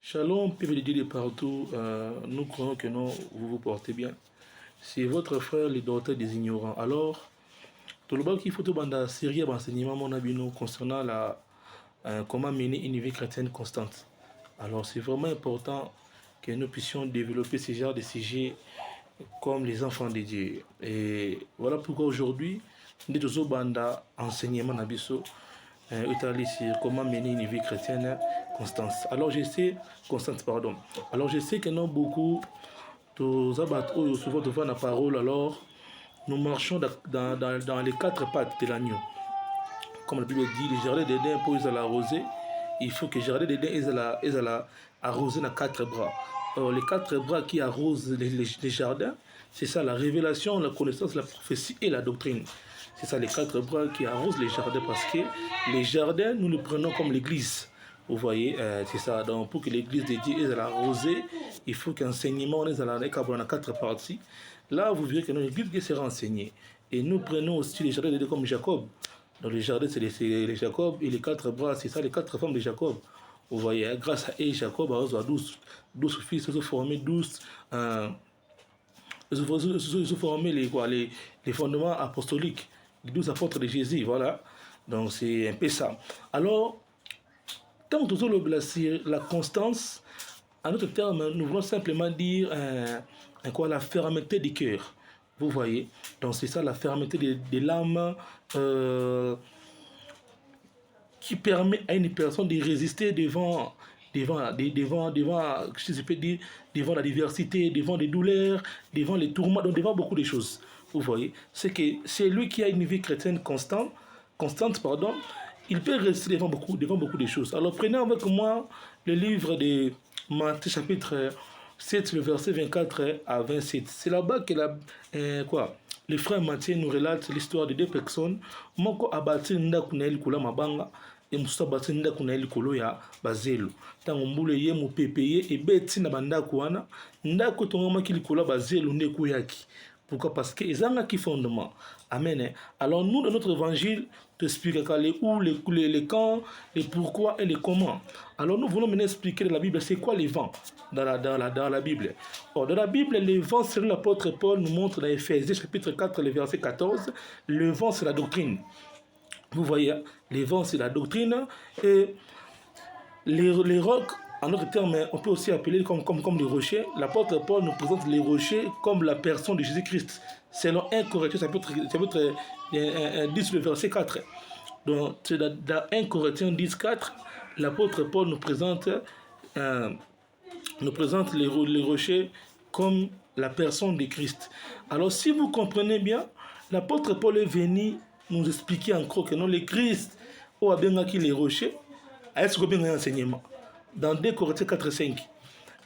Shalom, peuple de Dieu de partout, nous croyons que non, vous vous portez bien. C'est votre frère, le docteur des ignorants. Alors, tout le monde qui faut tout banda série d'enseignements mon abino concernant comment mener une vie chrétienne constante. Alors, c'est vraiment important que nous puissions développer ce genre de sujets comme les enfants de Dieu. Et voilà pourquoi aujourd'hui, nous avons banda enseignement nabiso établi sur comment mener une vie chrétienne constante. Alors je sais, constante, pardon. Alors je sais que nous beaucoup de souvent devant la parole, alors nous marchons dans les quatre pattes de l'agneau. Comme la Bible dit, les jardins d'Éden pour ils l'arroser, il faut que les jardins d'Éden ils arroser dans quatre bras. Alors, les quatre bras qui arrosent les jardins, c'est ça la révélation, la connaissance, la prophétie et la doctrine. C'est ça les quatre bras qui arrosent les jardins parce que les jardins, nous les prenons comme l'église. Vous voyez, c'est ça. Donc, pour que l'église de Dieu est arrosée, il faut qu'enseignement est dans quatre parties. Là, vous verrez que notre église sera enseignée. Et nous prenons aussi les jardins de Dieu comme Jacob. Dans les jardins, c'est les Jacob et les quatre bras, c'est ça, les quatre femmes de Jacob. Vous voyez, grâce à eux, Jacob a reçu 12 fils, ils ont formé 12. Ils ont formé les fondements apostoliques, les 12 apôtres de Jésus, voilà. Donc c'est un peu ça. Alors, tant que la constance, en d'autres termes, nous voulons simplement dire la fermeté du cœur. Vous voyez, donc c'est ça la fermeté de l'âme qui permet à une personne de résister devant je peux dire, devant la diversité, devant les douleurs, devant les tourments, donc devant beaucoup de choses. Vous voyez, c'est que c'est lui qui a une vie chrétienne constante, pardon, il peut résister devant beaucoup de choses. Alors prenez avec moi le livre de Matthieu chapitre 7, le verset 24 à 27. C'est là-bas que le frère Matthieu nous relate l'histoire de deux personnes. Moko abati ndaku na likolo mabanga et mosusu abati ndaku na likolo ya bazelo. Ntango mbula ye mopepe ye ebeti na bandako wana ndako etongamaki likolo ya bazelo nde ekuyaki. Pourquoi? Parce que ils ont un fondement. Amen. Alors nous, dans notre évangile, te expliquons les où, les quand, les pourquoi et les comment. Alors nous voulons maintenant expliquer dans la Bible, c'est quoi les vents dans la Bible. Or, dans la Bible, les vents, selon l'apôtre Paul nous montre dans Éphésiens chapitre 4, le verset 14, le vent c'est la doctrine. Vous voyez, les vents c'est la doctrine et les rocs. En d'autres termes, on peut aussi appeler comme des rochers. L'apôtre Paul nous présente les rochers comme la personne de Jésus-Christ. Selon 1 Corinthiens chapitre 10, le verset 4. Donc, dans 1 Corinthiens 10, 4, l'apôtre Paul nous présente les rochers comme la personne de Christ. Alors, si vous comprenez bien, l'apôtre Paul est venu nous expliquer encore que non, le Christ, ou a bien acquis les rochers, a ce bien un enseignement. Dans 2 Corinthiens 4 5.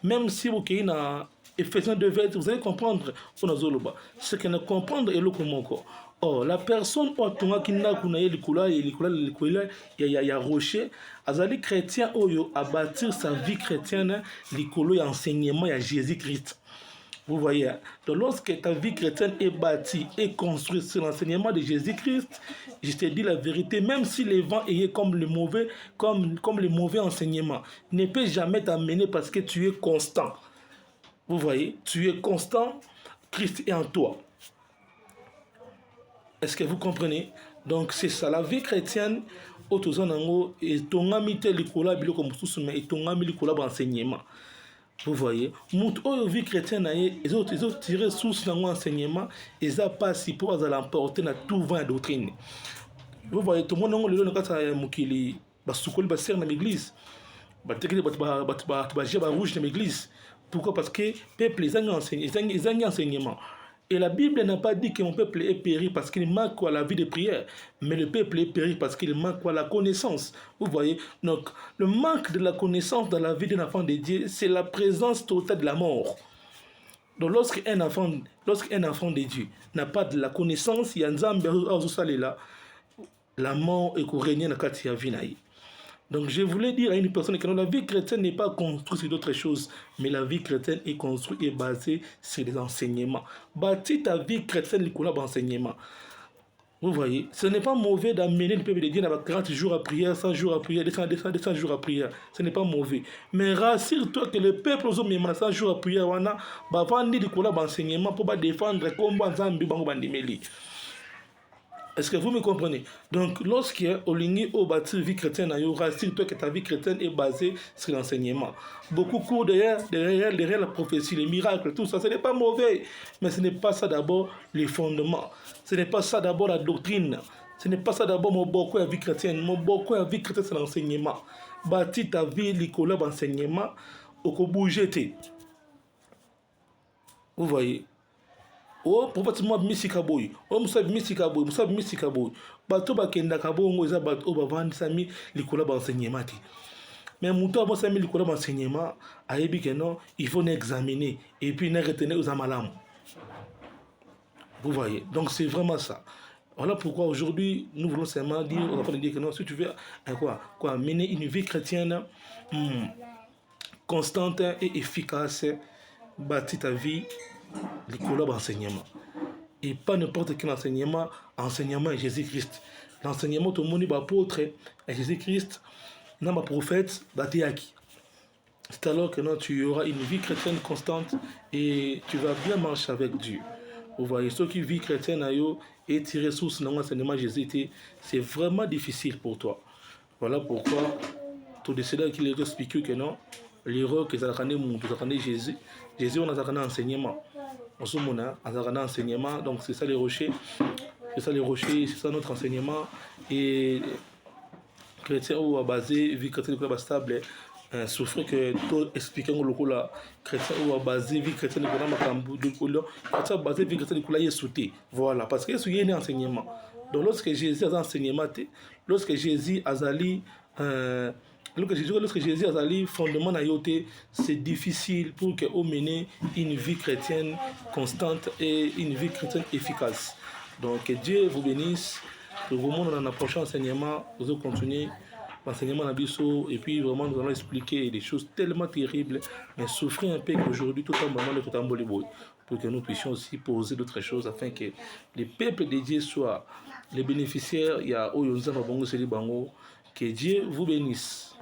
Même si vous avez dans Ephésiens 2 20, vous allez comprendre ce que ne comprendre est le comment. Or, la personne qui a rocher, azali chrétien oyo a bâtir sa vie chrétienne likolo ya enseignement ya Jésus-Christ. Vous voyez, donc lorsque ta vie chrétienne est bâtie et construite sur l'enseignement de Jésus-Christ, je te dis la vérité, même si les vents aient comme le mauvais enseignement, ne peut jamais t'amener parce que tu es constant. Vous voyez, tu es constant, Christ est en toi. Est-ce que vous comprenez? Donc c'est ça, la vie chrétienne, et ton ami tel et ton ami enseignement. Vous voyez, la vie chrétienne, ils ont tiré source dans l'enseignement, ils ont passé pour l'emporter dans tout vent de doctrine. Vous voyez, tout le monde a l'église, rouge dans l'église. Pourquoi? Parce que le peuple, ils ont enseignement. Et la Bible n'a pas dit que mon peuple est péri parce qu'il manque à la vie de prière, mais le peuple est péri parce qu'il manque à la connaissance. Vous voyez, donc le manque de la connaissance dans la vie d'un enfant de Dieu, c'est la présence totale de la mort. Donc lorsqu'un enfant de Dieu n'a pas de la connaissance, il y a la mort est régner dans la vie. Donc je voulais dire à une personne que la vie chrétienne n'est pas construite sur d'autres choses, mais la vie chrétienne est construite et basée sur les enseignements. Bâtis ta vie chrétienne sur l'enseignement. Vous voyez, ce n'est pas mauvais d'amener le peuple de Dieu dans 40 jours à prière, 100 jours à prière, 200 jours à prière. Ce n'est pas mauvais. Mais rassure-toi que le peuple aux hommes, 100 jours à prière, on a vendu du enseignement pour défendre comment Zambi Bango Bandimeli. Est-ce que vous me comprenez? Donc, lorsque Olingi au bâti vie chrétienne, rassure-toi que ta vie chrétienne est basée sur l'enseignement. Beaucoup courent derrière la prophétie, les miracles, tout ça. Ce n'est pas mauvais, mais ce n'est pas ça d'abord les fondements. Ce n'est pas ça d'abord la doctrine. Ce n'est pas ça d'abord mon beaucoup à vie chrétienne. Mon beaucoup à vie chrétienne, c'est l'enseignement. Bâti ta vie, l'école d'enseignement, au bouger. Vous voyez? Oh prophète moi misika boy oh misika boy bato bakenda kabongo eza bato o bavandi sami likola ba enseignement ti mais muto abo sami likola ba enseignement ayebi que non il faut examiner et puis ne retenir aux amalam. Vous voyez, donc c'est vraiment ça. Voilà pourquoi aujourd'hui nous voulons seulement dire aux enfants de dire que non, si tu veux mener une vie chrétienne constante et efficace, bâtir ta vie l'école d'enseignement. Et pas n'importe quel enseignement, enseignement est Jésus-Christ. L'enseignement tout le monde est apôtre est Jésus-Christ, non ma prophète, Batiaki. C'est alors que non, tu auras une vie chrétienne constante et tu vas bien marcher avec Dieu. Vous voyez, ceux qui vivent chrétienne et tirer source dans l'enseignement Jésus, c'est vraiment difficile pour toi. Voilà pourquoi tout décédé qu'il est expliqué que non, l'erreur que ça a Jésus, Jésus on a un enseignement. En ce moment, on a un enseignement, donc c'est ça les rochers, c'est ça notre enseignement. Et chrétien ou à basé, vie chrétienne ou stable, souffre que tout expliquer au local la chrétien ou à basé, vie chrétienne ou à makambu, de couleur, à basé, vie chrétienne ou à yesouté. Voilà, parce que c'est un enseignement. Donc lorsque Jésus a enseignement, lorsque Jésus a zali, lorsque Jésus a zali fondement na yoté, c'est difficile pour que on mène une vie chrétienne constante et une vie chrétienne efficace. Donc que Dieu vous bénisse. Vraiment dans le prochain enseignement, nous allons continuer l'enseignement d'Abisso et puis vraiment nous allons expliquer des choses tellement terribles, mais souffrir un peu qu'aujourd'hui tout en moment tout en Bollywood, pour que nous puissions aussi poser d'autres choses afin que les peuples de Dieu soient les bénéficiaires. Il y a Oyonza Bango Seli Bango. Que Dieu vous bénisse.